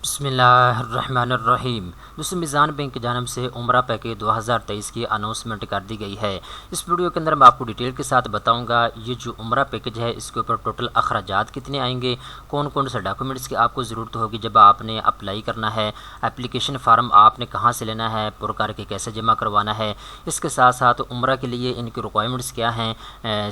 بسم اللہ الرحمن الرحیم۔ دوستو میزان بینک کی جانب سے عمرہ پیکیج 2023 کی اناؤنسمنٹ کر دی گئی ہے۔ اس ویڈیو کے اندر میں آپ کو ڈیٹیل کے ساتھ بتاؤں گا یہ جو عمرہ پیکیج ہے اس کے اوپر ٹوٹل اخراجات کتنے آئیں گے، کون کون سے ڈاکومنٹس کی آپ کو ضرورت ہوگی جب آپ نے اپلائی کرنا ہے، اپلیکیشن فارم آپ نے کہاں سے لینا ہے، پر کر کے کیسے جمع کروانا ہے، اس کے ساتھ ساتھ عمرہ کے لیے ان کی ریکوائرمنٹس کیا ہیں،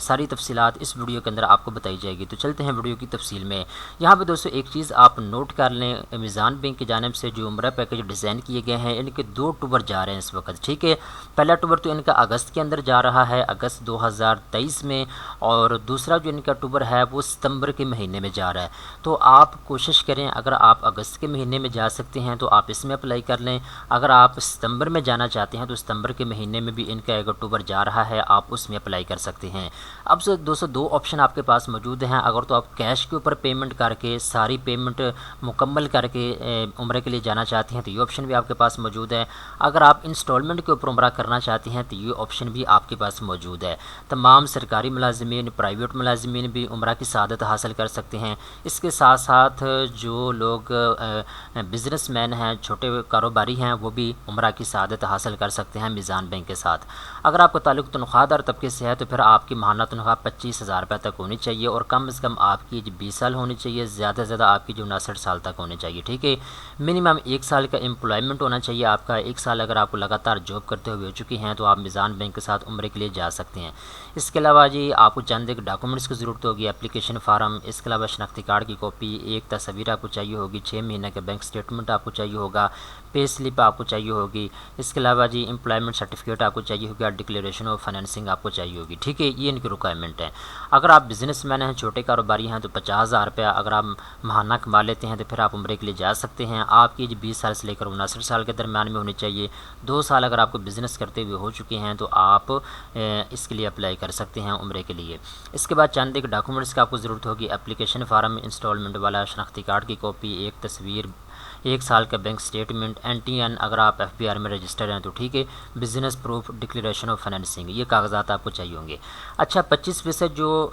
ساری تفصیلات اس ویڈیو کے اندر آپ کو بتائی جائے گی۔ تو چلتے ہیں ویڈیو کی تفصیل میں۔ یہاں پہ دوستو ایک چیز آپ نوٹ کر لیں، میزان بینک کی جانب سے جو عمرہ پیکیج ڈیزائن کیے گئے ہیں ان کے 2 اکتوبر جا رہے ہیں اس وقت، ٹھیک ہے۔ پہلا اکتوبر تو ان کا اگست کے اندر جا رہا ہے، اگست 2023 میں، اور دوسرا جو ان کا اکتوبر ہے وہ ستمبر کے مہینے میں جا رہا ہے۔ تو آپ کوشش کریں اگر آپ اگست کے مہینے میں جا سکتے ہیں تو آپ اس میں اپلائی کر لیں، اگر آپ ستمبر میں جانا چاہتے ہیں تو ستمبر کے مہینے میں بھی ان کا 1 اکتوبر جا رہا ہے، آپ اس میں اپلائی کر سکتے ہیں۔ اب سے 202 آپشن آپ کے پاس موجود ہیں، اگر تو آپ کیش کے اوپر پیمنٹ کر کے ساری پیمنٹ مکمل کر کے عمرے کے لیے جانا چاہتے ہیں تو یہ آپشن بھی آپ کے پاس موجود ہے، اگر آپ انسٹالمنٹ کے اوپر عمرہ کرنا چاہتے ہیں تو یہ آپشن بھی آپ کے پاس موجود ہے۔ تمام سرکاری ملازمین، پرائیویٹ ملازمین بھی عمرہ کی سعادت حاصل کر سکتے ہیں۔ اس کے ساتھ ساتھ جو لوگ بزنس مین ہیں، چھوٹے کاروباری ہیں، وہ بھی عمرہ کی سعادت حاصل کر سکتے ہیں میزان بینک کے ساتھ۔ اگر آپ کا تعلق تنخواہ دار طبقے سے ہے تو پھر آپ کی ماہانہ تنخواہ 25,000 روپے تک ہونی چاہیے، اور کم از کم آپ کی 20 سال ہونی چاہیے، زیادہ سے زیادہ آپ کی جو 59 سال تک ہونی چاہیے، ٹھیک ہے۔ منیمم 1 سال کا امپلائمنٹ ہونا چاہیے آپ کا، 1 سال اگر آپ کو لگاتار جاب کرتے ہوئے ہو چکی ہیں تو آپ میزان بینک کے ساتھ عمرے کے لیے جا سکتے ہیں۔ اس کے علاوہ جی آپ کو چند ایک ڈاکومنٹس کی ضرورت ہوگی، اپلیکیشن فارم، اس کے علاوہ شناختی کارڈ کی کاپی، ایک تصویر آپ کو چاہیے ہوگی، 6 مہینے کا بینک سٹیٹمنٹ آپ کو چاہیے ہوگا، پے سلپ آپ کو چاہیے ہوگی، اس کے علاوہ جی امپلائمنٹ سرٹیفکیٹ آپ کو چاہیے ہوگا، ڈکلیریشن آف فائنینسنگ آپ کو چاہیے ہوگی، ٹھیک ہے۔ یہ ان کی ریکوائرمنٹ ہے۔ اگر آپ بزنس مین ہیں، چھوٹے کاروباری ہیں تو 50,000 روپیہ اگر آپ ماہانہ کما لیتے ہیں تو پھر آپ عمرے کے لیے جا سکتے ہیں۔ آپ کی 20 سال سے لے کر 59 سال کے درمیان میں ہونی چاہیے۔ 2 سال اگر آپ کو بزنس کرتے ہوئے ہو چکے ہیں تو آپ اس کے لیے اپلائی کر سکتے ہیں عمرے کے لیے۔ اس کے بعد چند ایک ڈاکومنٹس کا آپ کو ضرورت ہوگی، اپلیکیشن فارم، انسٹالمنٹ والا، شناختی کارڈ کی کاپی، ایک تصویر، 1 سال کا بینک سٹیٹمنٹ، NTN اگر آپ FBR میں رجسٹر ہیں تو ٹھیک ہے، business proof, declaration of financing, یہ کاغذات آپ کو چاہیے ہوں گے۔ اچھا 25% جو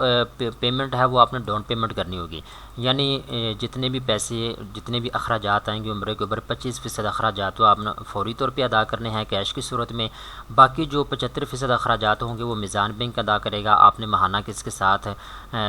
پیمنٹ ہے وہ آپ نے ڈاؤن پیمنٹ کرنی ہوگی، یعنی جتنے بھی پیسے، جتنے بھی اخراجات آئیں گے عمرے کے اوپر 25% اخراجات تو آپ نے فوری طور پہ ادا کرنے ہیں کیش کی صورت میں، باقی جو 75% اخراجات ہوں گے وہ میزان بینک ادا کرے گا، آپ نے ماہانہ کس کے ساتھ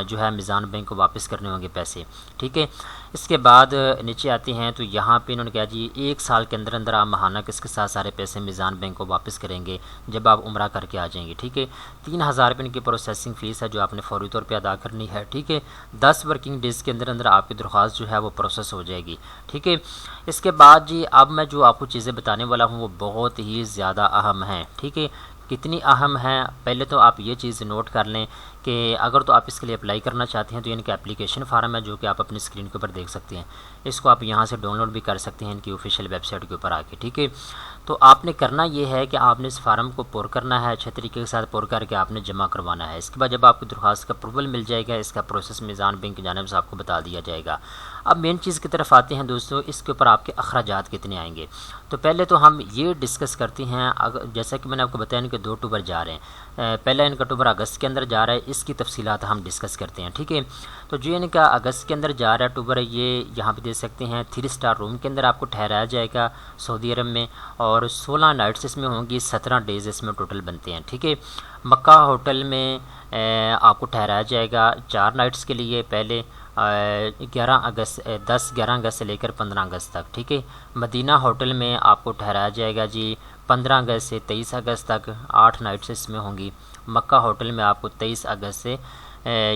جو ہے میزان بینک کو واپس کرنے ہوں گے پیسے، ٹھیک ہے۔ اس کے بعد نیچے آتے ہیں تو یہاں پہ انہوں نے کہا جی 1 سال کے اندر اندر آپ ماہانہ کس کے ساتھ سارے پیسے میزان بینک کو واپس کریں گے جب آپ عمرہ کر کے آ جائیں گے، ٹھیک ہے۔ 3,000 روپے ان کی پروسیسنگ فیس ہے جو آپ نے فوری طور پہ ادا کرنی ہے، ٹھیک ہے۔ 10 ورکنگ ڈیز کے اندر اندر آپ کی درخواست جو ہے وہ پروسیس ہو جائے گی، ٹھیک ہے۔ اس کے بعد جی اب میں جو آپ کو چیزیں بتانے والا ہوں وہ بہت ہی زیادہ اہم ہیں، ٹھیک ہے۔ کتنی اہم ہیں پہلے تو آپ یہ چیز نوٹ کر لیں کہ اگر تو آپ اس کے لیے اپلائی کرنا چاہتے ہیں تو ان کا اپلیکیشن فارم ہے جو کہ آپ اپنی اسکرین کے اوپر دیکھ سکتے ہیں، اس کو آپ یہاں سے ڈاؤن لوڈ بھی کر سکتے ہیں ان کی آفیشیل ویب سائٹ کے اوپر آ کے، ٹھیک ہے۔ تو آپ نے کرنا یہ ہے کہ آپ نے اس فارم کو پر کرنا ہے، اچھے طریقے کے ساتھ پر کر کے آپ نے جمع کروانا ہے۔ اس کے بعد جب آپ کی درخواست کا اپروول مل جائے گا اس کا پروسیس میزان بینک کی جانب سے آپ کو بتا دیا جائے گا۔ اب مین چیز کی طرف آتے ہیں دوستو، اس کے اوپر آپ کے اخراجات کتنے آئیں گے۔ تو پہلے تو ہم یہ ڈسکس کرتے ہیں، جیسا کہ میں نے آپ کو بتایا کہ 2 اکتوبر جا رہے ہیں، پہلا ان کا اکتوبر اگست کے اندر جا رہا ہے، اس کی تفصیلات ہم ڈسکس کرتے ہیں، ٹھیک ہے۔ تو جو ان کا اگست کے اندر جا رہا ہے اکتوبر، یہ یہاں پہ دیکھ سکتے ہیں 3 اسٹار روم کے اندر آپ کو ٹھہرایا جائے گا سعودی عرب میں، اور 16 نائٹس اس میں ہوں گی، 17 ڈیز اس میں ٹوٹل بنتے ہیں، ٹھیک ہے۔ مکہ ہوٹل میں آپ کو ٹھہرایا جائے گا 4 نائٹس کے لیے، پہلے 11 اگست سے لے کر 15 اگست تک، ٹھیک ہے۔ مدینہ ہوٹل میں آپ کو ٹھہرایا جائے گا جی 15 اگست سے 23 اگست تک، 8 نائٹس اس میں ہوں گی۔ مکہ ہوٹل میں آپ کو 23 اگست سے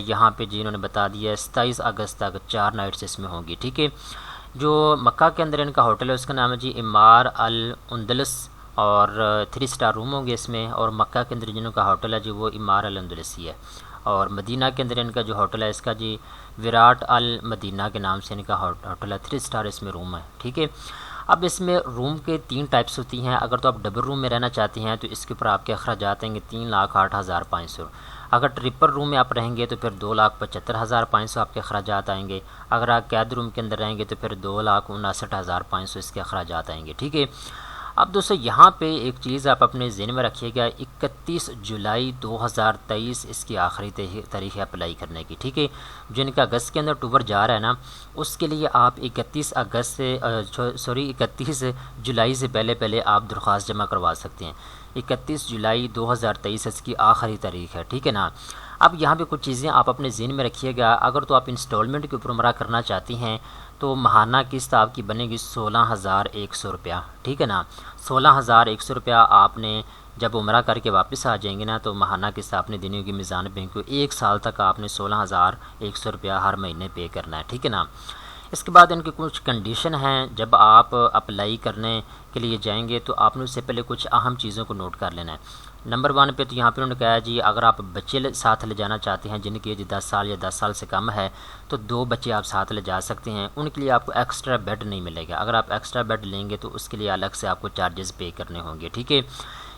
یہاں پہ جی انہوں نے بتا دیا 27 اگست تک 4 نائٹس اس میں ہوں گی، ٹھیک ہے۔ جو مکہ کے اندر ان کا ہوٹل ہے اس کا نام ہے جی امار الاندلس، اور 3 اسٹار روم ہوں گے اس میں، اور مکہ کے اندر جنہوں کا ہوٹل ہے جی وہ امار الاندلسی ہے، اور مدینہ کے اندر ان کا جو ہوٹل ہے اس کا جی وراٹ المدینہ کے نام سے ان کا ہوٹل ہے، 3 اسٹار اس میں روم ہے، ٹھیک ہے۔ اب اس میں روم کے 3 ٹائپس ہوتی ہیں، اگر تو آپ ڈبل روم میں رہنا چاہتے ہیں تو اس کے اوپر آپ کے اخراجات آئیں گے 3,08,500، اگر ٹرپل روم میں آپ رہیں گے تو پھر 2,75,500 آپ کے اخراجات آئیں گے، اگر آپ قید روم کے اندر رہیں گے تو پھر 2,59,500 اس کے اخراجات آئیں گے، ٹھیک ہے۔ اب دوستو یہاں پہ ایک چیز آپ اپنے ذہن میں رکھیے گا، 31 جولائی 2023 اس کی آخری تاریخ ہے اپلائی کرنے کی، ٹھیک ہے۔ جن کا اگست کے اندر اکتوبر جا رہا ہے نا، اس کے لیے آپ 31 جولائی سے پہلے آپ درخواست جمع کروا سکتے ہیں۔ 31 جولائی 2023 اس کی آخری تاریخ ہے، ٹھیک ہے نا۔ اب یہاں پہ کچھ چیزیں آپ اپنے ذہن میں رکھیے گا، اگر تو آپ انسٹالمنٹ کے اوپر عمرہ کرنا چاہتی ہیں تو ماہانہ قسط آپ کی بنے گی 16,100 روپیہ، ٹھیک ہے نا۔ 16,100 روپیہ آپ نے جب عمرہ کر کے واپس آ جائیں گے نا تو ماہانہ قسط آپ نے دینی ہوگی میزان بینک کو، 1 سال تک آپ نے 16,100 روپیہ ہر مہینے پے کرنا ہے، ٹھیک ہے نا۔ اس کے بعد ان کی کچھ کنڈیشن ہیں، جب آپ اپلائی کرنے کے لیے جائیں گے تو آپ نے اس سے پہلے کچھ اہم چیزوں کو نوٹ کر لینا ہے۔ نمبر 1 پہ تو یہاں پہ انہوں نے کہا ہے جی اگر آپ بچے ساتھ لے جانا چاہتے ہیں جن کی ایج 10 سال یا 10 سال سے کم ہے تو 2 بچے آپ ساتھ لے جا سکتے ہیں، ان کے لیے آپ کو ایکسٹرا بیڈ نہیں ملے گا، اگر آپ ایکسٹرا بیڈ لیں گے تو اس کے لیے الگ سے آپ کو چارجز پے کرنے ہوں گے، ٹھیک ہے۔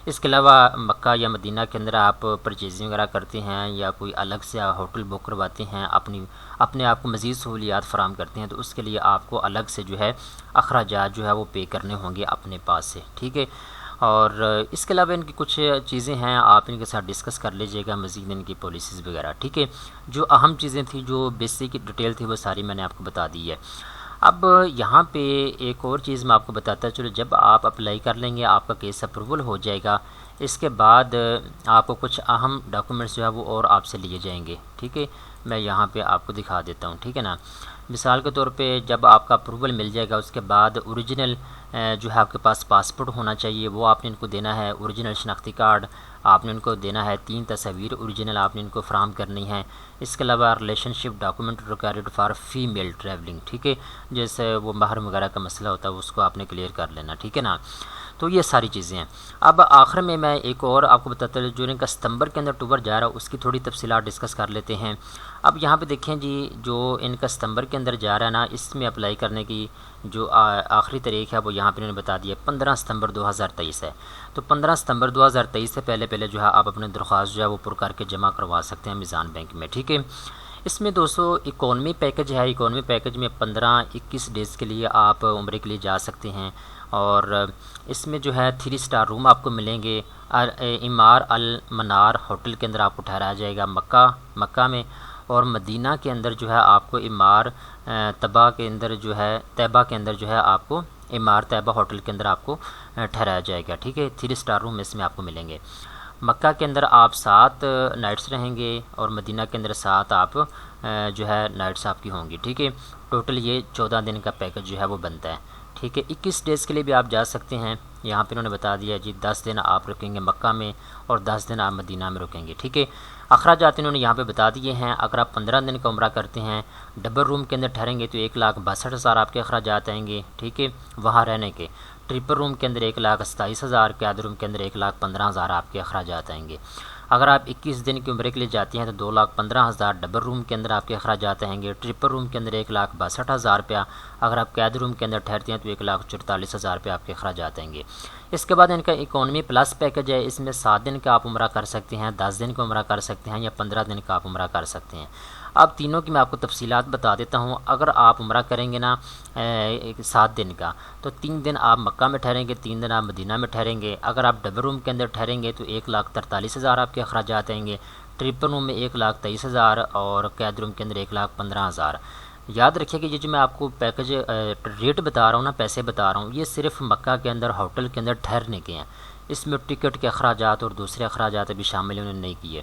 اس کے علاوہ مکہ یا مدینہ کے اندر آپ پرچیزنگ وغیرہ کرتے ہیں یا کوئی الگ سے ہوٹل بک کرواتے ہیں، اپنے آپ کو مزید سہولیات فراہم کرتے ہیں تو اس کے لیے آپ کو الگ سے جو ہے اخراجات جو ہے وہ پے کرنے ہوں گے اپنے پاس سے، ٹھیک ہے۔ اور اس کے علاوہ ان کی کچھ چیزیں ہیں، آپ ان کے ساتھ ڈسکس کر لیجئے گا مزید ان کی پالیسیز وغیرہ، ٹھیک ہے۔ جو اہم چیزیں تھیں، جو بیسک ڈیٹیل تھی، وہ ساری میں نے آپ کو بتا دی ہے۔ اب یہاں پہ ایک اور چیز میں آپ کو بتاتا چلو، جب آپ اپلائی کر لیں گے آپ کا کیس اپروول ہو جائے گا، اس کے بعد آپ کو کچھ اہم ڈاکومنٹس جو ہے وہ اور آپ سے لیے جائیں گے، ٹھیک ہے۔ میں یہاں پہ آپ کو دکھا دیتا ہوں، ٹھیک ہے نا۔ مثال کے طور پہ جب آپ کا اپروول مل جائے گا اس کے بعد اوریجنل جو ہے آپ کے پاس پاسپورٹ ہونا چاہیے، وہ آپ نے ان کو دینا ہے۔ اوریجنل شناختی کارڈ آپ نے ان کو دینا ہے، 3 تصاویر اوریجنل آپ نے ان کو فراہم کرنی ہیں۔ اس کے علاوہ relation ship document required for female travelling, ٹھیک ہے، جیسے وہ محرم وغیرہ کا مسئلہ ہوتا ہے اس کو آپ نے کلیئر کر لینا، ٹھیک ہے نا۔ تو یہ ساری چیزیں ہیں۔ اب آخر میں ایک اور آپ کو بتاتا ہوں، جو ان کا ستمبر کے اندر اکتوبر جا رہا ہے اس کی تھوڑی تفصیلات ڈسکس کر لیتے ہیں۔ اب یہاں پہ دیکھیں جی، جو ان کا ستمبر کے اندر جا رہا ہے نا، اس میں اپلائی کرنے کی جو آخری تاریخ ہے وہ یہاں پہ انہوں نے بتا دیا 15 ستمبر 2023 ہے۔ تو 15 ستمبر 2023 سے پہلے جو ہے آپ اپنے درخواست جو ہے وہ پر کر کے جمع کروا سکتے ہیں میزان بینک میں، ٹھیک ہے۔ اس میں دوستو اکانومی پیکج ہے، اکانومی پیکج میں 15-21 ڈیز کے لیے آپ عمرے کے لیے جا سکتے ہیں، اور اس میں جو ہے 3 اسٹار روم آپ کو ملیں گے۔ امار المنار ہوٹل کے اندر آپ کو ٹھہرایا جائے گا مکہ میں، اور مدینہ کے اندر جو ہے آپ کو امار طیبہ کے اندر جو ہے آپ کو امار طیبہ ہوٹل کے اندر آپ کو ٹھہرایا جائے گا، ٹھیک ہے۔ 3 اسٹار روم اس میں آپ کو ملیں گے۔ مکہ کے اندر آپ 7 نائٹس رہیں گے اور مدینہ کے اندر 7 آپ جو ہے نائٹس آپ کی ہوں گی، ٹھیک ہے۔ ٹوٹل یہ 14 دن کا پیکج جو ہے وہ بنتا ہے، ٹھیک ہے۔ 21 ڈیز کے لیے بھی آپ جا سکتے ہیں، یہاں پہ انہوں نے بتا دیا جی 10 دن آپ رکیں گے مکہ میں اور 10 دن آپ مدینہ میں رکیں گے، ٹھیک ہے۔ اخراجات انہوں نے یہاں پہ بتا دیے ہیں۔ اگر آپ 15 دن کا عمرہ کرتے ہیں، ڈبل روم کے اندر ٹھہریں گے تو 1,62,000 آپ کے اخراجات آئیں گے، ٹھیک ہے، وہاں رہنے کے۔ ٹرپل روم کے اندر 1,27,000، قیاد روم کے اندر 1,15,000 آپ کے اخراجات آئیں گے۔ اگر آپ 21 دن کے عمرے کے لیے جاتے ہیں تو 2,15,000 ڈبل روم کے اندر آپ کے اخراجات آئیں گے۔ ٹرپل روم کے اندر 1,62,000 روپیہ، اگر آپ قیاد روم کے اندر ٹھہرتے ہیں تو 1,44,000 روپیہ آپ کے اخراجات آئیں گے۔ اس کے بعد ان کا اکانومی پلس پیکج ہے، اس میں 7 دن کا آپ عمرہ کر سکتے ہیں، 10 دن کا عمرہ کر سکتے ہیں یا 15 دن کا آپ عمرہ کر سکتے ہیں۔ اب تینوں کی میں آپ کو تفصیلات بتا دیتا ہوں۔ اگر آپ عمرہ کریں گے نا 7 دن کا، تو 3 دن آپ مکہ میں ٹھہریں گے، 3 دن آپ مدینہ میں ٹھہریں گے۔ اگر آپ ڈبل روم کے اندر ٹھہریں گے تو 1,43,000 آپ کے اخراجات آئیں گے۔ ٹرپل روم میں 1,23,000 اور قیاد روم کے اندر 1,15,000۔ یاد رکھیے کہ یہ جو میں آپ کو پیکج ریٹ بتا رہا ہوں نا، پیسے بتا رہا ہوں، یہ صرف مکہ کے اندر ہوٹل کے اندر ٹھہرنے کے ہیں، اس میں ٹکٹ کے اخراجات اور دوسرے اخراجات بھی شامل انہوں نے نہیں کیے۔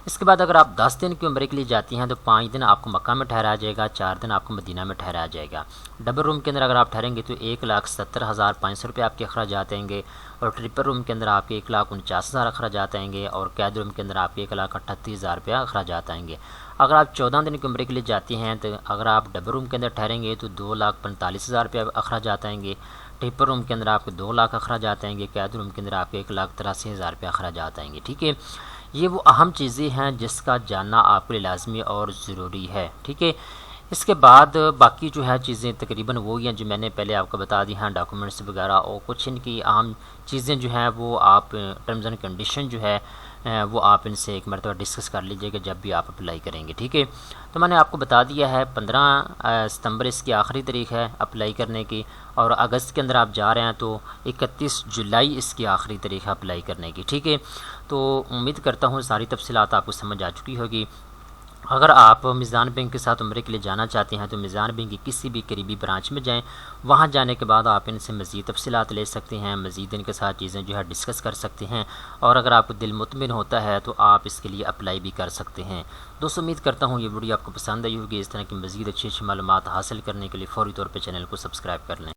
اس کے بعد اگر آپ 10 دن کی عمرے کے لیے جاتی ہیں تو 5 دن آپ کو مکہ میں ٹھہرایا جائے گا، 4 دن آپ کو مدینہ میں ٹھہرایا جائے گا۔ ڈبل روم کے اندر اگر آپ ٹھہریں گے تو 1,70,500 روپے آپ کے اخراجات آئیں گے، اور ٹرپل روم کے اندر آپ کے 1,49,000 اخراجات آئیں گے، اور قیاد روم کے اندر آپ کے 1,38,000 روپیہ اخراجات آئیں گے۔ اگر آپ 14 دن کی عمرے کے لیے جاتی ہیں تو اگر آپ ڈبل روم کے اندر ٹھہریں گے تو 2,45,000 روپیہ اخراجات آئیں گے۔ ٹرپل روم کے اندر آپ کے 2 لاکھ اخراجات آئیں گے، قیاد روم کے اندر آپ کے 1,83,000 روپیہ اخراجات آئیں گے، ٹھیک ہے۔ یہ وہ اہم چیزیں ہیں جس کا جاننا آپ کے لیے لازمی اور ضروری ہے، ٹھیک ہے۔ اس کے بعد باقی جو ہے چیزیں تقریباً وہی ہیں جو میں نے پہلے آپ کو بتا دی ہیں، ڈاکومنٹس وغیرہ، اور کچھ ان کی اہم چیزیں جو ہیں وہ آپ ٹرمز اینڈ کنڈیشن جو ہے وہ آپ ان سے ایک مرتبہ ڈسکس کر لیجئے گا جب بھی آپ اپلائی کریں گے، ٹھیک ہے۔ تو میں نے آپ کو بتا دیا ہے 15 ستمبر اس کی آخری تاریخ ہے اپلائی کرنے کی، اور اگست کے اندر آپ جا رہے ہیں تو 31 جولائی اس کی آخری تاریخ ہے اپلائی کرنے کی، ٹھیک ہے۔ تو امید کرتا ہوں ساری تفصیلات آپ کو سمجھ آ چکی ہوگی۔ اگر آپ میزان بینک کے ساتھ عمرے کے لیے جانا چاہتے ہیں تو میزان بینک کی کسی بھی قریبی برانچ میں جائیں، وہاں جانے کے بعد آپ ان سے مزید تفصیلات لے سکتے ہیں، مزید ان کے ساتھ چیزیں جو ہے ڈسکس کر سکتے ہیں، اور اگر آپ کو دل مطمئن ہوتا ہے تو آپ اس کے لیے اپلائی بھی کر سکتے ہیں۔ دوستو امید کرتا ہوں یہ ویڈیو آپ کو پسند آئی ہوگی۔ اس طرح کی مزید اچھی معلومات حاصل کرنے کے لیے فوری طور پہ چینل کو سبسکرائب کر لیں۔